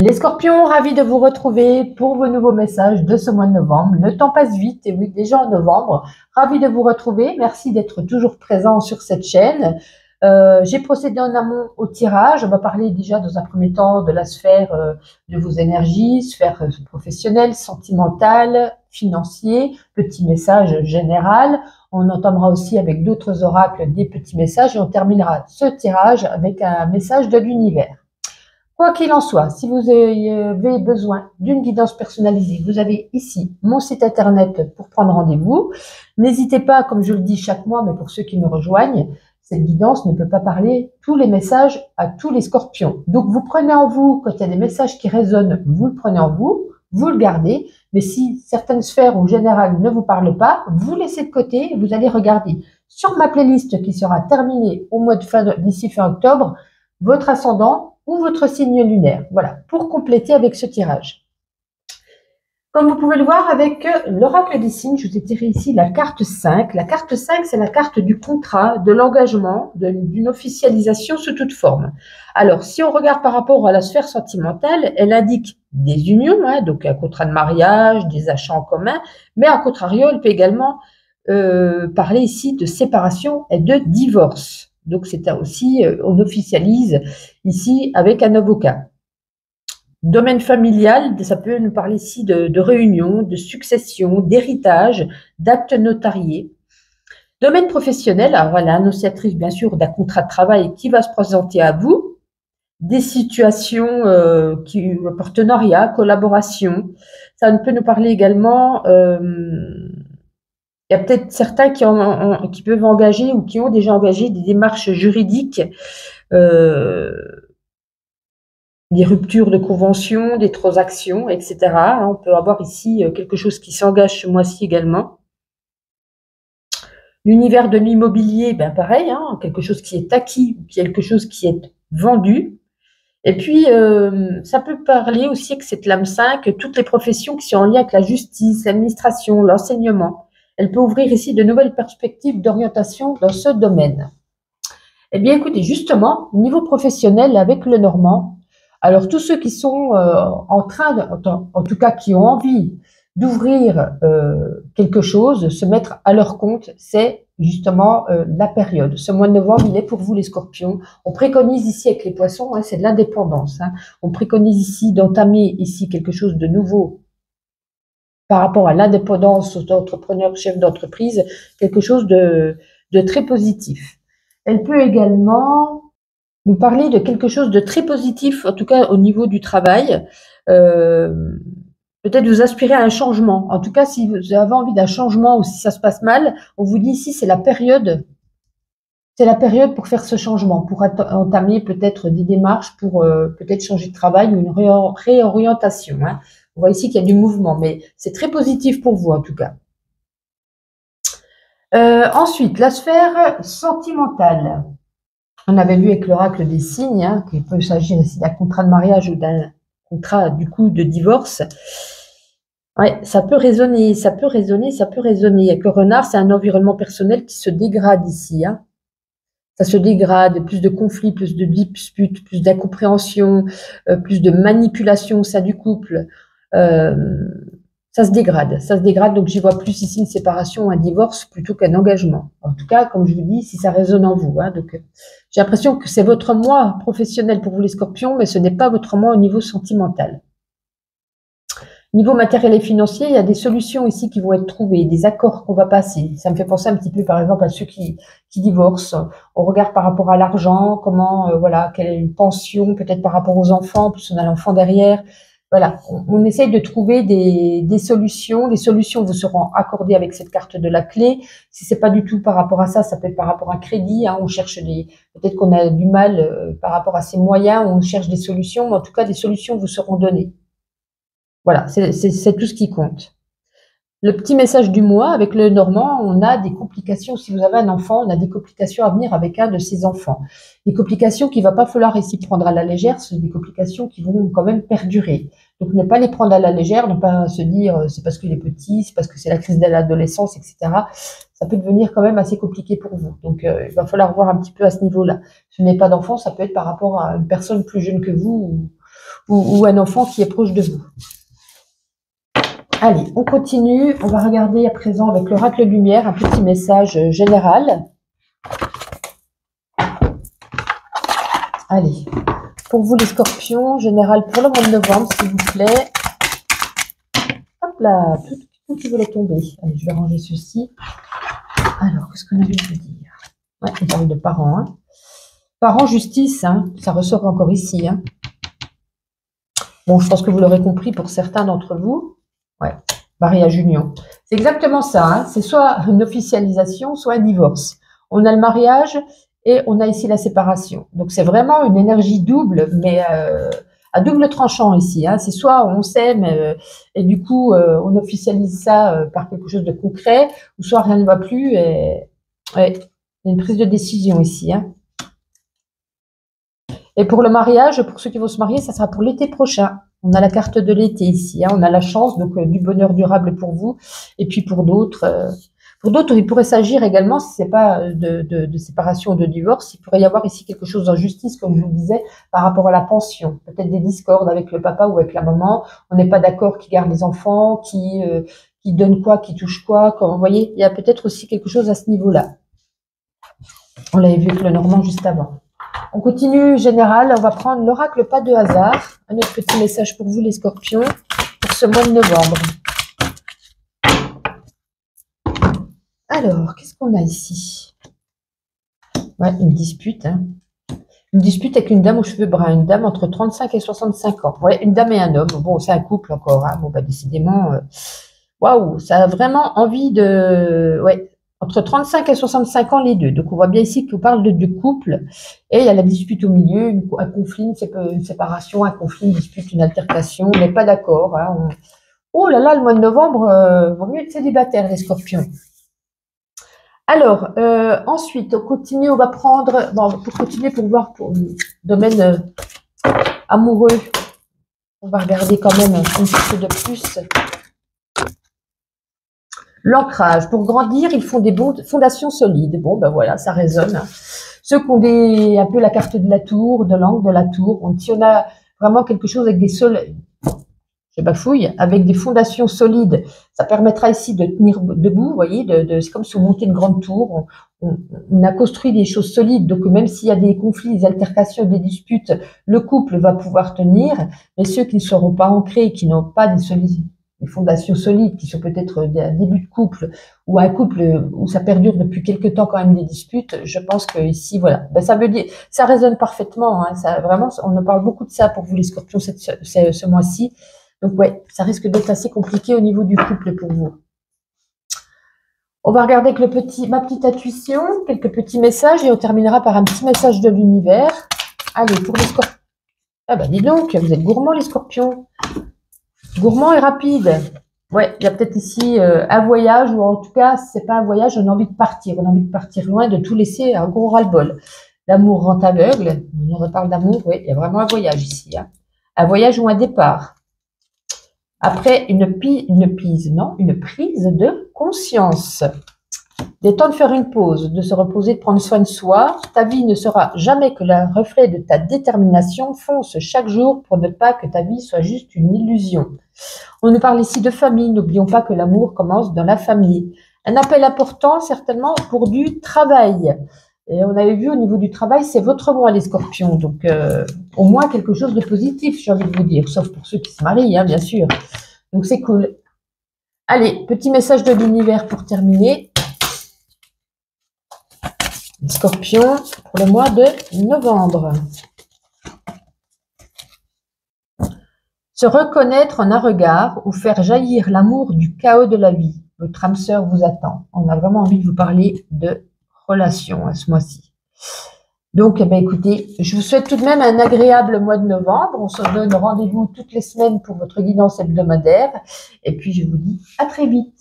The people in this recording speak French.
Les scorpions, ravis de vous retrouver pour vos nouveaux messages de ce mois de novembre. Le temps passe vite et oui, déjà en novembre. Ravis de vous retrouver. Merci d'être toujours présent sur cette chaîne. J'ai procédé en amont au tirage. On va parler déjà dans un premier temps de la sphère de vos énergies, sphère professionnelle, sentimentale, financier, petit message général. On entamera aussi avec d'autres oracles des petits messages et on terminera ce tirage avec un message de l'univers. Quoi qu'il en soit, si vous avez besoin d'une guidance personnalisée, vous avez ici mon site internet pour prendre rendez-vous. N'hésitez pas, comme je le dis chaque mois, mais pour ceux qui me rejoignent, cette guidance ne peut pas parler tous les messages à tous les scorpions. Donc vous prenez en vous, quand il y a des messages qui résonnent, vous le prenez en vous, vous le gardez. Mais si certaines sphères ou générales ne vous parlent pas, vous laissez de côté et vous allez regarder sur ma playlist qui sera terminée au mois de d'ici fin octobre, votre ascendant ou votre signe lunaire. Voilà, pour compléter avec ce tirage. Comme vous pouvez le voir avec l'oracle des signes, je vous ai tiré ici la carte 5. La carte 5, c'est la carte du contrat, de l'engagement, d'une officialisation sous toute forme. Alors, si on regarde par rapport à la sphère sentimentale, elle indique des unions, donc un contrat de mariage, des achats en commun, mais à contrario, elle peut également parler ici de séparation et de divorce. Donc, c'est aussi, on officialise ici avec un avocat. Domaine familial, ça peut nous parler ici de réunion, de succession, d'héritage, d'actes notariés. Domaine professionnel, alors voilà, annonciatrice bien sûr d'un contrat de travail qui va se présenter à vous. Des situations partenariat, collaboration. Ça peut nous parler également... il y a peut-être certains qui peuvent engager ou qui ont déjà engagé des démarches juridiques, des ruptures de convention, des transactions, etc. On peut avoir ici quelque chose qui s'engage ce mois-ci également. L'univers de l'immobilier, ben pareil, quelque chose qui est acquis, quelque chose qui est vendu. Et puis, ça peut parler aussi que cette lame 5, toutes les professions qui sont en lien avec la justice, l'administration, l'enseignement. Elle peut ouvrir ici de nouvelles perspectives d'orientation dans ce domaine. Eh bien, écoutez, justement, au niveau professionnel, avec le Normand, alors tous ceux qui sont en train, en tout cas qui ont envie d'ouvrir quelque chose, se mettre à leur compte, c'est justement la période. Ce mois de novembre, il est pour vous les scorpions. On préconise ici avec les poissons, c'est de l'indépendance. On préconise ici d'entamer ici quelque chose de nouveau par rapport à l'indépendance d'entrepreneur, chef d'entreprise, quelque chose de très positif. Elle peut également nous parler de quelque chose de très positif, en tout cas au niveau du travail. Peut-être vous aspirez à un changement. En tout cas, si vous avez envie d'un changement ou si ça se passe mal, on vous dit ici, c'est la période. C'est la période pour faire ce changement, pour entamer peut-être des démarches pour peut-être changer de travail ou une réorientation. On voit ici qu'il y a du mouvement, mais c'est très positif pour vous en tout cas. Ensuite, la sphère sentimentale. On avait vu avec l'oracle des signes qu'il peut s'agir ici d'un contrat de mariage ou d'un contrat du coup de divorce. Ouais, ça peut résonner, ça peut résonner, ça peut résonner. Avec le renard, c'est un environnement personnel qui se dégrade ici. Ça se dégrade, plus de conflits, plus de disputes, plus d'incompréhension, plus de manipulation au sein du couple. Ça se dégrade. Donc, j'y vois plus ici une séparation, un divorce plutôt qu'un engagement. En tout cas, comme je vous dis, si ça résonne en vous. Donc, j'ai l'impression que c'est votre moi professionnel pour vous les scorpions, mais ce n'est pas votre moi au niveau sentimental. Niveau matériel et financier, il y a des solutions ici qui vont être trouvées, des accords qu'on va passer. Ça me fait penser un petit peu, par exemple, à ceux qui divorcent. On regarde par rapport à l'argent, comment, voilà, quelle est une pension, peut-être par rapport aux enfants, plus on a l'enfant derrière. Voilà, on essaye de trouver des solutions. Les solutions vous seront accordées avec cette carte de la clé. Si c'est pas du tout par rapport à ça, ça peut être par rapport à un crédit. On cherche peut-être qu'on a du mal par rapport à ses moyens, on cherche des solutions, mais en tout cas, des solutions vous seront données. Voilà, c'est tout ce qui compte. Le petit message du mois, avec le Normand, on a des complications. Si vous avez un enfant, on a des complications à venir avec un de ses enfants. Des complications qu'il va pas falloir ici prendre à la légère, ce sont des complications qui vont quand même perdurer. Donc ne pas les prendre à la légère, ne pas se dire c'est parce qu'il est petit, c'est parce que c'est la crise de l'adolescence, etc. Ça peut devenir quand même assez compliqué pour vous. Donc il va falloir voir un petit peu à ce niveau-là. Si vous n'avez pas d'enfant, ça peut être par rapport à une personne plus jeune que vous ou un enfant qui est proche de vous. Allez, on continue. On va regarder à présent avec l'oracle lumière un petit message général. Allez, pour vous les scorpions, général pour le mois de novembre, s'il vous plaît. Hop là, tout qui voulait tomber. Allez, je vais ranger ceci. Alors, qu'est-ce qu'on a envie de vous dire? Ouais, on parle de parents. Hein. Parents, justice, hein, ça ressort encore ici. Hein. Bon, je pense que vous l'aurez compris pour certains d'entre vous. Ouais, mariage union. C'est exactement ça. Hein. C'est soit une officialisation, soit un divorce. On a le mariage et on a ici la séparation. Donc, c'est vraiment une énergie double, mais à double tranchant ici. Hein. C'est soit on s'aime et du coup, on officialise ça par quelque chose de concret, ou soit rien ne va plus et ouais, il y a une prise de décision ici. Hein. Et pour le mariage, pour ceux qui vont se marier, ça sera pour l'été prochain. On a la carte de l'été ici. Hein. On a la chance, donc du bonheur durable pour vous. Et puis pour d'autres, il pourrait s'agir également, si c'est pas de séparation ou de divorce, il pourrait y avoir ici quelque chose d'injustice, comme je vous le disais, par rapport à la pension. Peut-être des discordes avec le papa ou avec la maman. On n'est pas d'accord qui garde les enfants, qui donne quoi, qui touche quoi. Vous voyez, il y a peut-être aussi quelque chose à ce niveau-là. On l'avait vu avec le Normand juste avant. On continue général, on va prendre l'oracle pas de hasard. Un autre petit message pour vous les scorpions, pour ce mois de novembre. Alors, qu'est-ce qu'on a ici? Ouais, une dispute. Hein. Une dispute avec une dame aux cheveux bruns, une dame entre 35 et 65 ans. Ouais, une dame et un homme. Bon, c'est un couple encore. Hein. Bon, bah, décidément, waouh, ça a vraiment envie de... Ouais. Entre 35 et 65 ans, les deux. Donc, on voit bien ici qu'on parle de couple. Et il y a la dispute au milieu, un conflit, une séparation, un conflit, une dispute, une altercation. On n'est pas d'accord. Hein. Oh là là, le mois de novembre, vaut mieux être célibataire, les scorpions. Alors, ensuite, on continue, on va prendre... Bon, pour continuer, pour voir pour le domaine amoureux, on va regarder quand même un petit peu de plus... L'ancrage. Pour grandir, ils font des fondations solides. Bon, ben voilà, ça résonne. Ceux qui ont un peu la carte de la tour, de l'angle de la tour, si on a vraiment quelque chose avec des je bafouille, avec des fondations solides, ça permettra ici de tenir debout, vous voyez, c'est comme si on montait une grande tour, on a construit des choses solides, donc même s'il y a des conflits, des altercations, des disputes, le couple va pouvoir tenir, mais ceux qui ne seront pas ancrés, qui n'ont pas des fondations solides, qui sont peut-être un début de couple ou un couple où ça perdure depuis quelque temps quand même des disputes, je pense que ici, voilà, ben, ça veut dire, ça résonne parfaitement, hein, ça vraiment, on en parle beaucoup de ça pour vous les scorpions ce mois-ci, donc ouais, ça risque d'être assez compliqué au niveau du couple pour vous. On va regarder avec ma petite intuition, quelques petits messages et on terminera par un petit message de l'univers. Allez, pour les scorpions. Ah bah dis donc, vous êtes gourmands les scorpions. Gourmand et rapide. Ouais, il y a peut-être ici un voyage, ou en tout cas, si c'est pas un voyage, on a envie de partir. On a envie de partir loin, de tout laisser, un gros ras-le-bol. L'amour rend aveugle. On reparle d'amour, oui, il y a vraiment un voyage ici. Hein. Un voyage ou un départ. Après, une prise de conscience. Il est temps de faire une pause, de se reposer, de prendre soin de soi. Ta vie ne sera jamais que le reflet de ta détermination. Fonce chaque jour pour ne pas que ta vie soit juste une illusion. On nous parle ici de famille. N'oublions pas que l'amour commence dans la famille. Un appel important, certainement, pour du travail. Et on avait vu au niveau du travail, c'est votre mois, les scorpions. Donc, au moins quelque chose de positif, j'ai envie de vous dire. Sauf pour ceux qui se marient, hein, bien sûr. Donc, c'est cool. Allez, petit message de l'univers pour terminer. Scorpion pour le mois de novembre. Se reconnaître en un regard ou faire jaillir l'amour du chaos de la vie. Votre âme sœur vous attend. On a vraiment envie de vous parler de relations à ce mois-ci. Donc, eh bien, écoutez, je vous souhaite tout de même un agréable mois de novembre. On se donne rendez-vous toutes les semaines pour votre guidance hebdomadaire. Et puis, je vous dis à très vite.